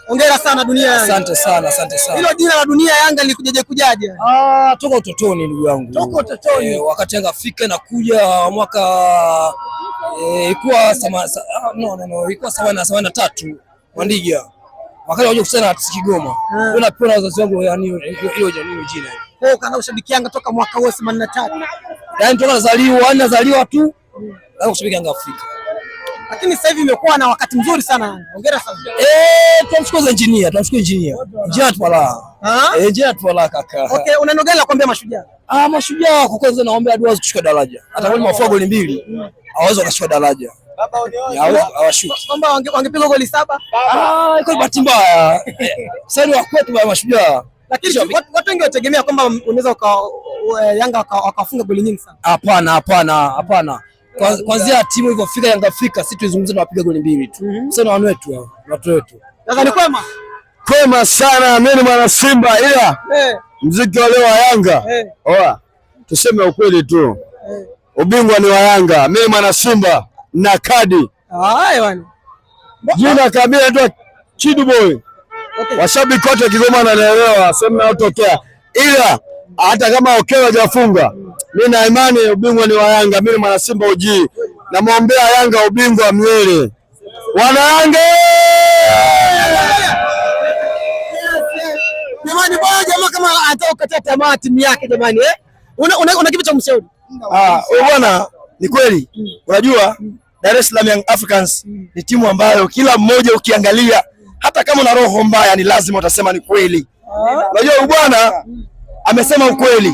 Hongera sana Dunia. Asante sana, asante sana. Hilo jina la Dunia Yanga likujaje? Toka utotoni ndugu yangu. Toka utotoni. Wakati Yanga Afrika inakuja mwaka ilikuwa ilikuwa 73 Mwandiga. Wakati waje kusana na Kigoma. Kuna wazazi wangu yani hilo jina. Kana ushabiki Yanga toka mwaka huo 83. Yaani toka nazaliwa tu na kushabiki Yanga Afrika. Lakini sasa hivi imekuwa na wakati mzuri sana. Hongera sana. Tunamshukuru engineer Twala. Engineer Twala kaka. Okay, una neno gani la kuambia Mashujaa? Mashujaa kwa kwanza naomba dua kushuka daraja. Hata kama wafunga goli 2, hawawezi kushuka daraja. Hawashuki. Kwamba wangepiga goli 7? Iko bahati mbaya. Sasa ni wakwetu wa Mashujaa. Lakini watu wengi wategemea kwamba unaweza Yanga wakafunga goli nyingi sana. Hapana. Kwanza timu ilivyofika Yanga Afrika sisi tulizungumza na wapiga goli 2 tu. Sasa na watu wetu. Sasa ni kwema sana, mimi ni mwana Simba ila mziki wa leo wa Yanga. Tuseme ukweli tu. Ubingwa ni wa Yanga. Mimi mwana Simba na kadi. Jina kabila tu Chidu Boy. Washabiki wote Kigoma wanaelewa sema naotokea. Ila hata kama Okelo hajafunga, mimi na imani ubingwa ni wa Yanga. Mimi mwana Simba uji. Namwombea Yanga ubingwa milele. Wana Yanga! Jamani, bwana jamaa kama atakataa tamaa timu yake jamani una kipi cha mshauri? Bwana ni kweli. Unajua Dar es Salaam Young Africans ni timu ambayo kila mmoja ukiangalia hata kama una roho mbaya ni lazima utasema ni kweli. Unajua bwana amesema ukweli.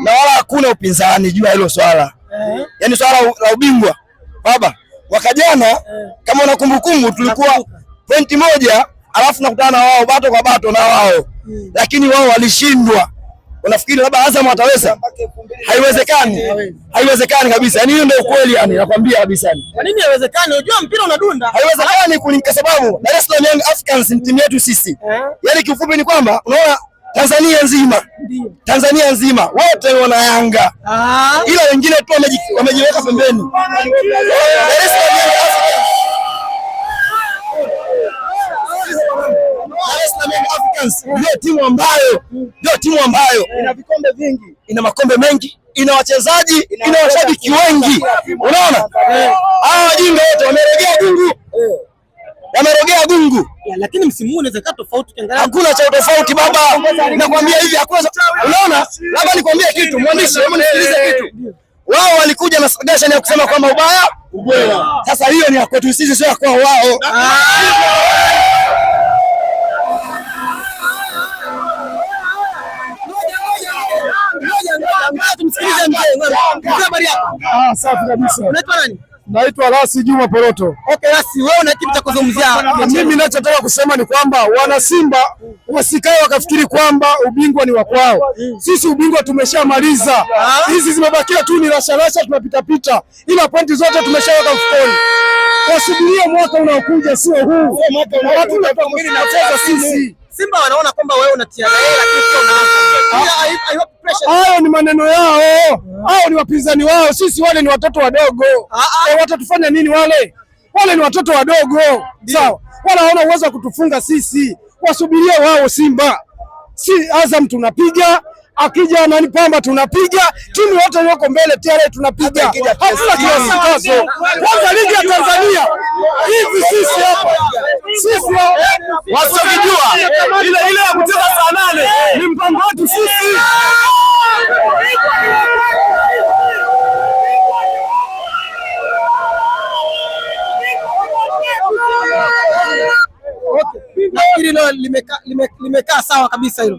Na wala hakuna upinzani juu ya hilo swala. Yaani swala la ubingwa. Baba, mwaka jana kama una kumbukumbu tulikuwa pointi 1 alafu nakutana na wao bato kwa bato na wao. Lakini wao walishindwa. Unafikiri labda Azam wataweza? Haiwezekani kabisa. Yaani hiyo ndio ukweli yani nakwambia kabisa. Kwa nini haiwezekani? Unajua mpira unadunda. Haiwezekani kwa sababu Dar es Salaam Young Africans ni timu yetu sisi. Yaani kiufupi ni kwamba unaona Tanzania nzima wote wana Yanga. Ila wengine tu wamejiweka pembeni. Dar es Salaam Young Africans ndio timu ambayo ina vikombe vingi, ina makombe mengi, ina wachezaji, ina washabiki wengi. Unaona? Wajinga wote wamerogea gungu. Lakini msimu huu unaweza kuwa tofauti kiangalia. Hakuna cha tofauti baba. Nakwambia hivi hakuna. Unaona? Labda nikwambie kitu, mwandishi, hebu nisikilize kitu. Wao walikuja na suggestion ya kusema kwamba ubaya. Sasa hiyo ni ya kwetu sisi, sio kwa wao. Tumsikilize mzee. Habari yako? Safi kabisa. Unaitwa nani? Naitwa Rasi Juma Poroto. Okay, Rasi, wewe una kipi cha kuzungumzia? Mimi ninachotaka kusema ni kwamba wana Simba wasikae wakafikiri kwamba ubingwa ni wa kwao. Sisi ubingwa tumeshamaliza. Hizi zimebakia tu ni rasharasha tunapita. Ila pointi zote tumeshaweka mfukoni. Wasubirie mwaka unaokuja sio huu. Watu tunacheza sisi. Simba wanaona kwamba wewe unatia lakini sio unaanza. Hayo ni maneno yao. Hao ni wapinzani wao. Sisi wale ni watoto wadogo. Watatufanya nini wale? Wale ni watoto wadogo. Sawa. Wala hawana uwezo wa kutufunga sisi. Wasubirie wao Simba. Si Azam tunapiga, akija nani Pamba tunapiga, timu yote iliyoko mbele tayari tunapiga. Hakuna kiasikazo. Kwanza ligi ya Tanzania. Hivi sisi hapa. Sisi Wasijua ile ya kucheza saa 8 ni mpango wetu sisi. Hilo limekaa sawa kabisa hilo.